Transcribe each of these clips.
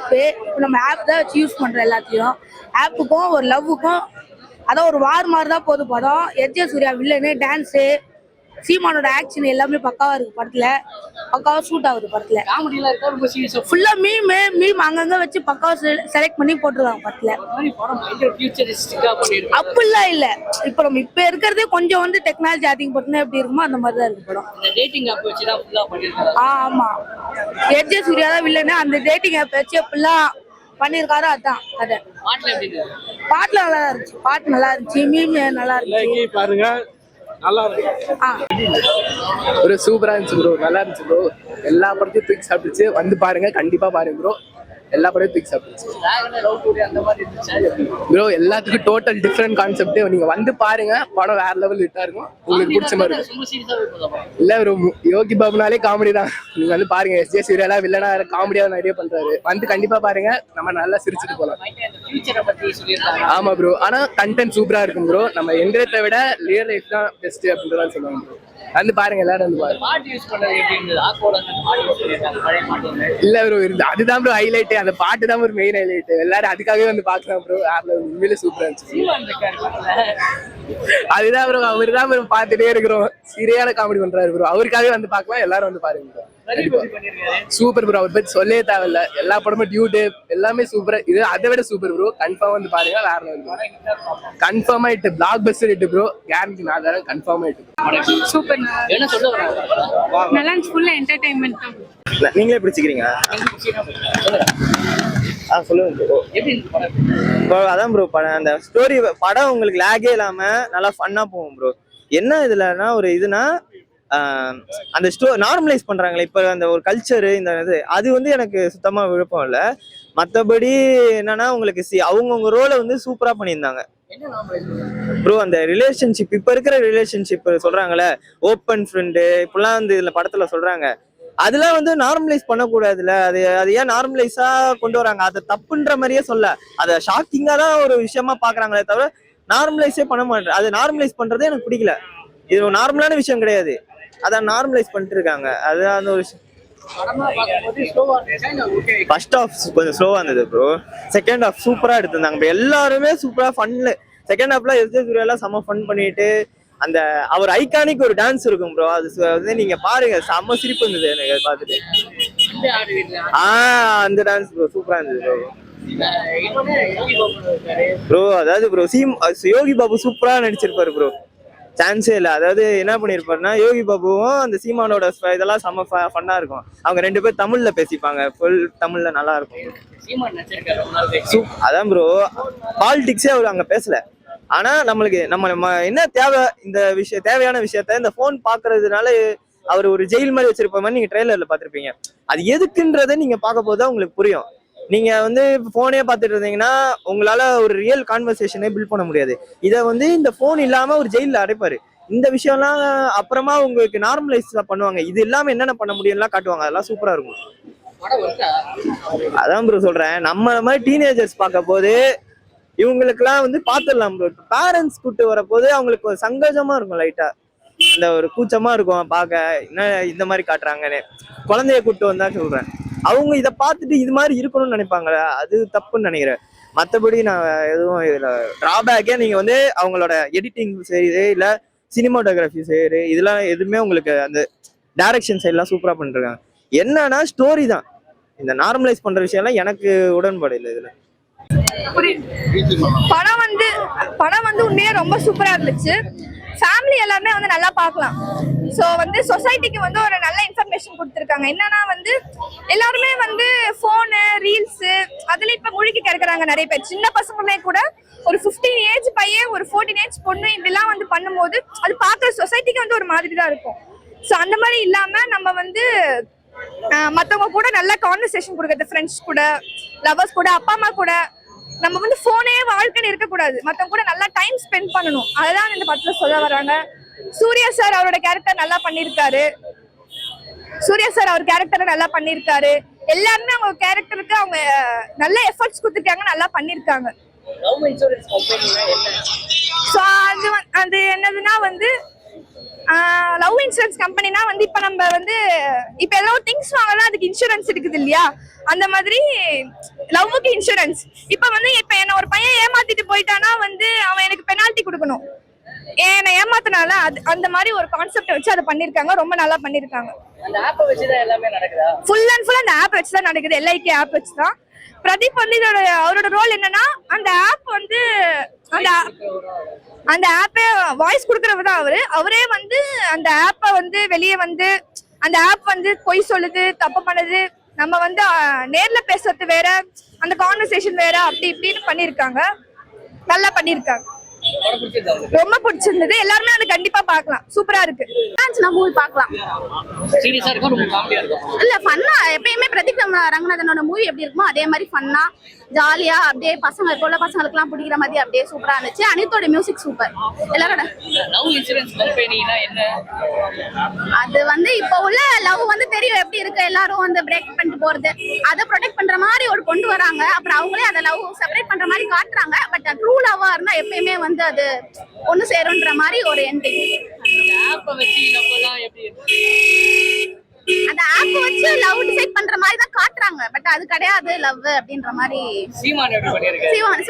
இப்போ நம்ம ஆப் தான் வச்சு யூஸ் பண்றோம் எல்லாத்தையும். ஆப்புக்கும் ஒரு லவ்வுக்கும் அதான் ஒரு வார் மாதிரி தான் போகுது படம். எஸ்.ஜே. சூர்யா வில்லனு, டான்ஸு, சீமானோட ஆக்ஷன் எல்லாமே பக்காவா இருக்கு படத்துல. பக்காவா ஷூட் ஆகுது படத்துல. காமெடிலாம் இருக்கா ரொம்ப சீரியஸா ஃபுல்லா மீம் அங்கங்க வச்சு பக்காவா செலக்ட் பண்ணி போட்டுருக்காங்க படத்துல. படம் பயங்கர ஃபியூச்சரிஸ்டிக்கா பண்ணிருக்காங்க. அப்படிலாம் இல்ல. இப்போ நம்ம இப்ப இருக்கிறதே கொஞ்சம் வந்து டெக்னாலஜி அதிகப்படுத்தினா எப்படி இருக்குமோ அந்த மாதிரி தான் இருக்கு படம். இந்த டேட்டிங் ஆப் வச்சு தான் ஃபுல்லா பண்ணிருக்காங்க. ஆமா, எஸ்.ஜே. சூர்யா தான் வில்லனு. அந்த டேட்டிங் ஆப் வச்சு ஃபுல்லா பண்ணிருக்காரு. அதான் கதை. பாட்டுல எப்படி இருக்கு? பாட்டுல நல்லா இருந்துச்சு. பாட்டு நல்லா இருந்துச்சு. மீம் நல்லா இருந்துச்சு. பாருங்க, நல்லா இருக்கு. ஒரு சூப்பரா இருந்துச்சு ப்ரோ. நல்லா இருந்துச்சு ப்ரோ. எல்லா படத்தையும் தூக்கி சாப்பிட்டுச்சு. வந்து பாருங்க, கண்டிப்பா பாருங்க ப்ரோ. எல்லா படத்தையும் தூக்கி சாப்பிட்டுச்சு அந்த மாதிரி இருந்துச்சு ப்ரோ. எல்லாத்துக்கும் டோட்டல் டிஃப்ரெண்ட் கான்செப்ட். நீங்க வந்து பாருங்க, படம் வேற லெவல் ஹிட்டா இருக்கும். உங்களுக்கு பிடிச்ச மாதிரி ரொம்ப சீரியஸா போகுது. இல்ல ப்ரோ, யோகி பாபுனாலே காமெடி தான். நீங்க வந்து பாருங்க, எஸ்.ஜே. சூர்யா வில்லனா காமெடியா நிறைய பண்றாரு. வந்து கண்டிப்பா பாருங்க, நம்ம நல்லா சிரிச்சுட்டு போலாம். ஆமா ப்ரோ, ஆனா கண்டென்ட் சூப்பரா இருக்கும் ப்ரோ. நம்ம எந்திரத்தை விட ரியல் லைஃப் தான் பெஸ்ட் அப்படின்றதான் சொல்லுவாங்க ப்ரோ. வந்து பாருங்க, எல்லாரும் வந்து பாருங்க. இல்ல ப்ரோ, அதுதான் ப்ரோ ஹைலைட். அந்த பாட்டு தான் ஒரு மெயின் ஹைலைட். எல்லாரும் அதுக்காகவே வந்து பாக்கலாம் ப்ரோ. உண்மையிலே சூப்பரா இருந்துச்சு. அதுதான் ப்ரோ, அவரு தான் ப்ரோ பாத்துட்டே இருக்கிறோம். சரியான காமெடி பண்றாரு ப்ரோ. அவருக்காகவே வந்து பாக்கலாம். எல்லாரும் வந்து பாருங்க ப்ரோ. Super bro. அவர் பத்தி சொல்லவே தேவையில்ல. எல்லா படமும் டியூட் எல்லாமே சூப்பரா. இது அதை விட சூப்பர் ப்ரோ. கன்ஃபார்ம் வந்து பாருங்க. வேற லெவல். கன்ஃபார்மா hit. Black Bastar hit bro. Guarantee. நான் தரேன். கன்ஃபார்மா ஹிட். சூப்பர். என்ன சொல்ல வராங்க? நல்லா இருந்துச்சு. ஃபுல்லா என்டர்டெயின்மென்ட் தான். நீங்களே பிடிச்சிக்கிறீங்க. சொல்லுங்க ப்ரோ. எப்படி இருக்கு படம்? அதான் ப்ரோ, அந்த ஸ்டோரி படம் உங்களுக்கு லேகே இல்லாம நல்லா ஃபன்னா போகும் ப்ரோ. என்ன இதுலன்னா ஒரு இதுனா அந்த நார்மலைஸ் பண்றாங்களே இப்ப அந்த ஒரு கல்ச்சரு, இந்த இது அது வந்து எனக்கு சுத்தமா விருப்பம் இல்லை. மற்றபடி என்னன்னா உங்களுக்கு அவங்கவுங்க ரோலை வந்து சூப்பரா பண்ணியிருந்தாங்க ப்ரோ. அந்த ரிலேஷன்ஷிப், இப்ப இருக்கிற ரிலேஷன்ஷிப் சொல்றாங்களே, ஓப்பன் ஃப்ரெண்டு இப்பெல்லாம் வந்து இதுல படத்துல சொல்றாங்க. அதெல்லாம் வந்து நார்மலைஸ் பண்ணக்கூடாதுல. அது ஏன் நார்மலைஸா கொண்டு வராங்க? அதை தப்புன்ற மாதிரியே சொல்ல, அதை ஷாக்கிங்கா தான் ஒரு விஷயமா பாக்குறாங்களே தவிர நார்மலைஸே பண்ண மாட்டேன். அது நார்மலைஸ் பண்றதே எனக்கு பிடிக்கல. இது ஒரு நார்மலான விஷயம் கிடையாது. அதான் நார்மலைஸ் பண்ணிட்டு இருக்காங்க. அதுதான் அந்த ஒரு ஃபர்ஸ்ட் ஹாஃப் கொஞ்சம் ஸ்லோவா இருந்தது ப்ரோ. செகண்ட் ஹாஃப் சூப்பரா எடுத்திருந்தாங்க. எல்லாருமே சூப்பரா ஃபன்ல. செகண்ட் ஹாஃப்ல எஸ்.ஜே. சூர்யா செம்ம ஃபன் பண்ணிட்டு அந்த அவர் ஐகானிக் ஒரு டான்ஸ் இருக்கும் ப்ரோ. அது வந்து நீங்க பாருங்க, செம்ம சிரிப்பு இருந்தது எனக்கு பார்த்துட்டு. அந்த டான்ஸ் ப்ரோ சூப்பரா இருந்தது ப்ரோ. அதாவது ப்ரோ யோகி பாபு சூப்பரா நடிச்சிருப்பாரு ப்ரோ. சான்ஸே இல்லை. அதாவது என்ன பண்ணிருப்பாருன்னா, யோகி பாபுவும் அந்த சீமானோட இதெல்லாம் செம்ம ஃபன்னா இருக்கும். அவங்க ரெண்டு பேரும் தமிழ்ல பேசிப்பாங்க. ஃபுல் தமிழ்ல நல்லா இருக்கும். அதான் ப்ரோ, பாலிடிக்ஸே அவர் அங்க பேசல. ஆனா நம்மளுக்கு நம்ம என்ன தேவை, இந்த தேவையான விஷயத்த இந்த போன் பாக்குறதுனால அவர் ஒரு ஜெயில் மாதிரி வச்சிருப்ப மாதிரி நீங்க ட்ரெய்லர்ல பாத்திருப்பீங்க. அது எதுக்குன்றத நீங்க பார்க்க போது உங்களுக்கு புரியும். நீங்க வந்து போனே பார்த்துட்டு இருந்தீங்கன்னா உங்களால ஒரு ரியல் கான்வர்சேஷனே பில்ட் பண்ண முடியாது. இதை வந்து இந்த போன் இல்லாம ஒரு ஜெயில அடைப்பாரு. இந்த விஷயம்லாம் அப்புறமா உங்களுக்கு நார்மலைஸ் பண்ணுவாங்க. இது இல்லாம என்னென்ன பண்ண முடியும்லாம் காட்டுவாங்க. அதெல்லாம் சூப்பரா இருக்கும். அதான் ப்ரோ சொல்றேன், நம்ம மாதிரி டீனேஜர்ஸ் பார்க்க போது இவங்களுக்குலாம் வந்து பாத்துடலாம் ப்ரோ. பேரண்ட்ஸ் கூட்டு வர போது அவங்களுக்கு ஒரு சங்கோஜமா இருக்கும். லைட்டா அந்த ஒரு கூச்சமா இருக்கும் பார்க்க. என்ன இந்த மாதிரி காட்டுறாங்கன்னு குழந்தைய கூட்டு வந்தா சொல்றேன். அவங்க இதை பார்த்துட்டு இது மாதிரி இருக்கணும்னு நினைப்பாங்களே, அது தப்புன்னு நினைக்கிறேன். மற்றபடி நான் எதுவும் இதுல டிராபேக்கே நீங்க வந்து அவங்களோட எடிட்டிங் சரி, இல்லை சினிமாட்டோகிராஃபி சரி, இதெல்லாம் எதுவுமே உங்களுக்கு அந்த டைரக்ஷன் சைட்லாம் சூப்பரா பண்ணிருக்காங்க. என்னன்னா ஸ்டோரி தான். இந்த நார்மலைஸ் பண்ற விஷயம்லாம் எனக்கு உடன்பாடு இல்லை இதுல. படம் வந்து உண்மையே ரொம்ப சூப்பரா இருந்துச்சு. ஃபேமிலி எல்லாருமே வந்து நல்லா பார்க்கலாம். ஸோ வந்து சொசைட்டிக்கு வந்து ஒரு நல்ல இன்ஃபர்மேஷன் கொடுத்துருக்காங்க. என்னன்னா வந்து எல்லாருமே வந்து ஃபோனு, ரீல்ஸு அதுல இப்போ முழுக்கி கிடக்குறாங்க நிறைய பேர். சின்ன பசங்களே கூட ஒரு 15 ஏஜ் பையன், ஒரு 14 ஏஜ் பொண்ணு இப்படிலாம் வந்து பண்ணும்போது அது பார்க்குற சொசைட்டிக்கு வந்து ஒரு மாதிரி தான் இருக்கும். ஸோ அந்த மாதிரி இல்லாம நம்ம வந்து மற்றவங்க கூட நல்ல கான்வர்சேஷன் கொடுக்குறது, ஃப்ரெண்ட்ஸ் கூட, லவர்ஸ் கூட, அப்பா அம்மா கூட. நம்ம வந்து போனே வாழ்க்கைன்னு இருக்கக்கூடாது. மற்றவங்க கூட நல்லா டைம் ஸ்பெண்ட் பண்ணணும். அதுதான் இந்த படத்துல சொல்ல வராங்க. சூர்யா சார் அவரோட கேரக்டர் நல்லா பண்ணியிருக்காரு. எல்லாருமே அவங்க கேரக்டருக்கு அவங்க நல்ல எஃபர்ட்ஸ் கொடுத்துருக்காங்க, நல்லா பண்ணியிருக்காங்க. ஸோ அது என்னதுன்னா வந்து லவ் இன்சூரன்ஸ் கம்பெனினா வந்து இப்ப நம்ம வந்து இப்ப ஏதாவது திங்ஸ் வாங்கலாம் அதுக்கு இன்சூரன்ஸ் இருக்குது இல்லையா, அந்த மாதிரி லவ்வுக்கு இன்சூரன்ஸ். இப்ப வந்து இப்ப என்ன ஒரு பையன் ஏமாத்திட்டு போயிட்டானா வந்து அவன் எனக்கு பெனால்டி கொடுக்கணும், என்ன ஏமாத்தினால. அந்த மாதிரி ஒரு கான்செப்ட் வச்சு அதை பண்ணிருக்காங்க, ரொம்ப நல்லா பண்ணிருக்காங்க. அந்த ஆப்பை வச்சு தான் எல்லாமே நடக்குதா? ஃபுல் அண்ட் ஃபுல் அந்த ஆப் வச்சு தான் நடக்குது, LIK ஆப் வச்சு தான். பிரதீப் வந்து அவரோட ரோல் என்னன்னா அந்த ஆப் வந்து அந்த ஆப்பே வாய்ஸ் கொடுக்கறவர் தான் அவரே வந்து அந்த ஆப்பை வந்து வெளியே வந்து அந்த ஆப் வந்து பொய் சொல்லுது, தப்பு பண்ணுது, நம்ம வந்து நேர்ல பேசுறது வேற, அந்த கான்வர்சேஷன் வேற, அப்படி இப்படின்னு பண்ணிருக்காங்க, நல்லா பண்ணிருக்காங்க. ரொம்ப பிடிச்சிருந்தது, எல்லாருமே அதை கண்டிப்பா பார்க்கலாம், சூப்பரா இருக்கு. மூவி பார்க்கலாம். சீரியஸா இருக்கும், ரொம்ப காமெடியா இருக்கும். இல்ல ஃபன்னா, எப்பயுமே பிரதீப் ரங்கநாதனோட மூவி எப்படி இருக்குமோ அதே மாதிரி ஃபன்னா ஜாலியா அப்படியே பசங்க உள்ள பசங்களுக்கு எல்லாம் பிடிக்கிற மாதிரி அப்படியே சூப்பரா இருந்துச்சு. அனித்தோட மியூசிக் சூப்பர். எல்லாரோட லவ் இன்சூரன்ஸ் கம்பெனினா என்ன? அது வந்து இப்போ உள்ள லவ் வந்து தெரியும் எப்படி இருக்கு, எல்லாரும் வந்து பிரேக் பண்ணிட்டு போறது, அதை ப்ரொடெக்ட் பண்ற மாதிரி ஒரு கொண்டு வராங்க. அப்புறம் அவங்களே அதை லவ் செப்பரேட் பண்ற மாதிரி காட்டுறாங்க. பட் ட்ரூ லவ்வா இருந்தா எப்பயுமே வந்து அது ஒண்ணு சேரும்ன்ற மாதிரி ஒரு எண்டிங். ஆப்பை வச்சு நம்மலாம் எப்படி இருக்கு? அந்த ஆப் வச்சு லவ் டிசைட் பண்ற மாதிரி தான் காட்டுறாங்க. பட் அது கிடையாது லவ் அப்படின்ற மாதிரி. சீமான் எப்படி பண்ணிருக்காரு? சீமான்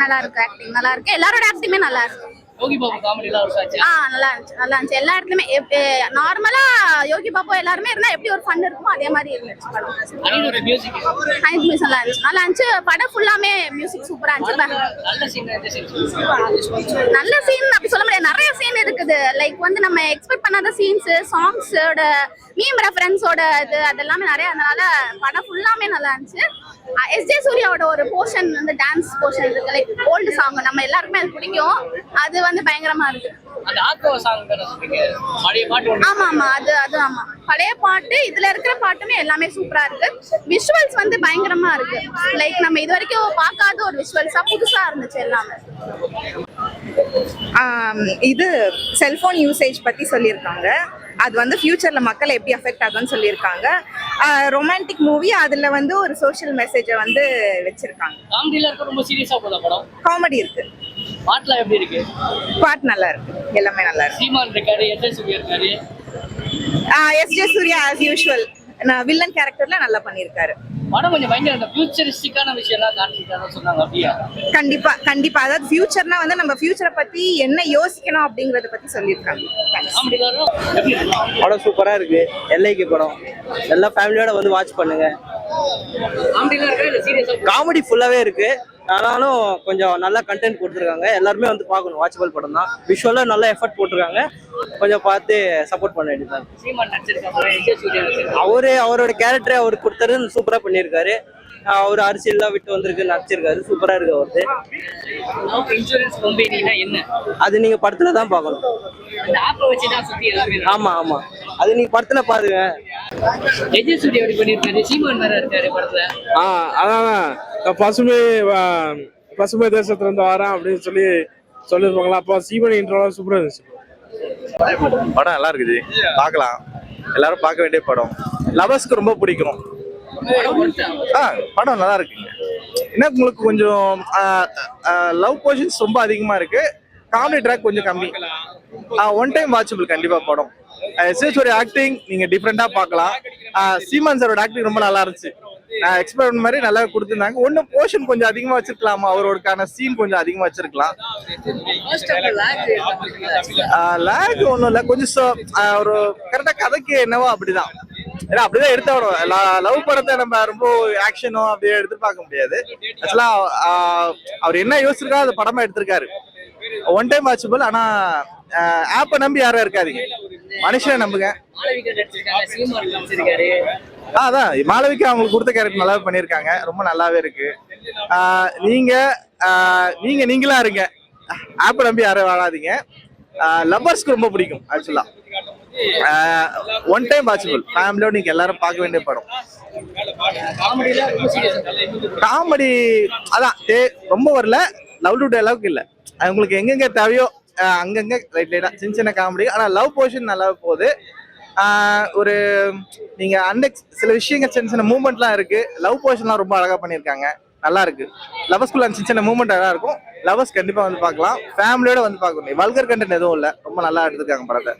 நல்லா இருக்கு, ஆக்டிங் நல்லா இருக்கு, எல்லாரோட ஆக்டிங்குமே நல்லா இருக்கு. யோகி பாபு காமெடிலாம் ஒரு சாட்சி. நல்லா இருந்துச்சு எல்லா இடத்துலயுமே. நார்மலா யோகி பாபு எல்லாருமே இருந்தா எப்படி ஒரு ஃபன் இருக்குமோ அதே மாதிரி இருந்துச்சு படம். அனிருத் மியூசிக் நல்லா இருந்துச்சு படம் ஃபுல்லாமே. மியூசிக் சூப்பரா இருந்துச்சு. நல்ல சீன் நல்ல சீன் அப்படி சொல்ல முடியாது, நிறைய சீன் இருக்குது. லைக் வந்து நம்ம எக்ஸ்பெக்ட் பண்ணாத சீன்ஸ், சாங்ஸோட மீம் ரெஃபரன்ஸோட இது அதெல்லாமே நிறைய, அதனால படம் ஃபுல்லாமே நல்லா இருந்துச்சு. SJ சூர்யாவோட ஒரு போர்ஷன் வந்து டான்ஸ் போர்ஷன் இருக்கு, லைக் ஓல்டு சாங், நம்ம எல்லாருக்குமே அது பிடிக்கும். அது வந்து பயங்கரமா இருக்கு. அந்த ஆக்கோ சாங் தான சொல்றீங்க, பழைய பாட்டு. ஆமா அது ஆமா பழைய பாட்டு. இதுல இருக்கிற பாட்டுமே எல்லாமே சூப்பரா இருக்கு. விஷுவல்ஸ் வந்து பயங்கரமா இருக்கு. லைக் நம்ம இது வரைக்கும் பார்க்காத ஒரு விஷுவல்ஸா புதுசா இருந்துச்சு எல்லாமே. இது செல்போன் யூசேஜ் பத்தி சொல்லியிருக்காங்க. அது வந்து ஃபியூச்சர்ல மக்களை எப்படி அஃபெக்ட் ஆகும்னு சொல்லியிருக்காங்க. ரொமான்டிக் மூவி, அதுல வந்து ஒரு சோஷியல் மெசேஜை வந்து வச்சிருக்காங்க. காமெடில இருக்க ரொம்ப சீரியஸா போதா படம்? காமெடி இருக்கு. பாட்டுலாம் எப்படி இருக்கு? பாட்டு நல்லா இருக்கு, எல்லாமே நல்லா இருக்கு. சீமான் இருக்காரு, SJ சூர்யா இருக்காரு. SJ Suriya as usual villain கேரக்டர்ல நல்லா பண்ணியிருக்காரு. படம் கொஞ்சம் பயங்கர அந்த ஃபியூச்சரிஸ்டிக்கான விஷயம்லாம் காட்டிட்டாங்கன்னு சொன்னாங்க. அப்படியா? கண்டிப்பா அதாவது ஃபியூச்சர்னா வந்து நம்ம ஃபியூச்சரை பத்தி என்ன யோசிக்கணும் அப்படிங்கறத பத்தி சொல்லியிருக்காங்க. படம் சூப்பரா இருக்கு. LIK படம் எல்லா ஃபேமிலியோட வந்து வாட்ச் பண்ணுங்க. காமெடி ஃபுல்லாவே இருக்கு, ஆனாலும் கொஞ்சம் நல்ல கண்டென்ட் கொடுத்துருக்காங்க. எல்லாருமே வந்து பார்க்கணும், வாட்சபிள் படம் தான். விஷுவலா நல்ல எஃபர்ட் போட்டிருக்காங்க, கொஞ்சம் பார்த்து சப்போர்ட் பண்ண வேண்டியதான். அவரோட கேரக்டரை அவர் கொடுத்தது சூப்பரா பண்ணியிருக்காரு. அவர் அரசியல்லாம் விட்டு வந்திருக்கு, நடிச்சிருக்காரு, சூப்பரா இருக்கு அவரு. அது நீங்க படத்துல தான் பார்க்கணும். ஆமா அது நீங்க படத்துல பாருங்க. அதான் பசுமை தேசத்துல இருந்து வரேன் அப்படின்னு சொல்லிருப்பாங்களா. அப்போ சீமன் இன்ட்ரோலாம் சூப்பரா இருந்துச்சு. படம் நல்லா இருக்குது, பார்க்கலாம். எல்லாரும் பார்க்க வேண்டிய படம். லவர்ஸ்க்கு ரொம்ப பிடிக்கும். படம் நல்லா இருக்குங்க. என்ன உங்களுக்கு கொஞ்சம் லவ் போர்ஷன்ஸ் ரொம்ப அதிகமா இருக்கு, காமெடி ட்ராக் கொஞ்சம் கம்மி. ஒன் டைம் வாட்சபிள் கண்டிப்பா படம். SJ சூர்யா ஆக்டிங் நீங்க டிஃப்ரெண்டா பார்க்கலாம். சீமான் சாரோட ஆக்டிங் ரொம்ப நல்லா இருந்துச்சு. எக்ஸ்பெரிமெண்ட் மாதிரி நல்லா கொடுத்துருந்தாங்க. ஒன்னும் போர்ஷன் கொஞ்சம் அதிகமா வச்சிருக்கலாமா, அவரோடக்கான சீன் கொஞ்சம் அதிகமா வச்சிருக்கலாம். லேக் ஒன்றும் இல்லை, கொஞ்சம் ஒரு கரெக்டா கதைக்கு என்னவோ அப்படிதான். ஏன்னா அப்படிதான் எடுத்தவரும். லவ் படத்தை நம்ம ரொம்ப ஆக்ஷனும் அப்படியே எடுத்து பார்க்க முடியாது. ஆக்சுவலா அவர் என்ன யோசிச்சிருக்கா அது படமா எடுத்திருக்காரு. One time watchable. ஆனா ஆப்பை நம்பி யாரும் இருக்காதீங்க, மனுஷனை நம்புங்க. அதான் மாளவிகா அவங்களுக்கு கொடுத்த கேரக்டர் நல்லாவே பண்ணியிருக்காங்க, ரொம்ப நல்லாவே இருக்கு. நீங்களா இருங்க, ஆப்பை நம்பி யாரும் வாழாதீங்க. லவ்வர்ஸ்க்கு ரொம்ப பிடிக்கும். ஆக்சுவலா ஒன் டைம் வாட்சபிள், ஃபேமிலியோட நீங்க எல்லாரும் பார்க்க வேண்டிய படம். காமெடி அதான் ரொம்ப வரல, லவ் டு அளவுக்கு இல்லை. உங்களுக்கு எங்கெங்க தேவையோ அங்கங்க லைட்டா சின்ன காமெடி. ஆனா லவ் போர்ஷன் நல்லா போகுது. ஒரு நீங்க சில விஷயங்கள் சின்ன மூவ்மெண்ட்லாம் இருக்கு. லவ் போர்ஷன்லாம் ரொம்ப அழகா பண்ணியிருக்காங்க. நல்லா இருக்கு. லவர்ஸ்குள்ள சின்ன சின்ன மூவ்மெண்ட் நல்லா இருக்கும். லவர்ஸ் கண்டிப்பா வந்து பார்க்கலாம். ஃபேமிலியோட வந்து பார்க்கணும். வல்கர் கண்டென்ட் எதுவும் இல்லை. ரொம்ப நல்லா எடுத்துருக்காங்க படத்தை.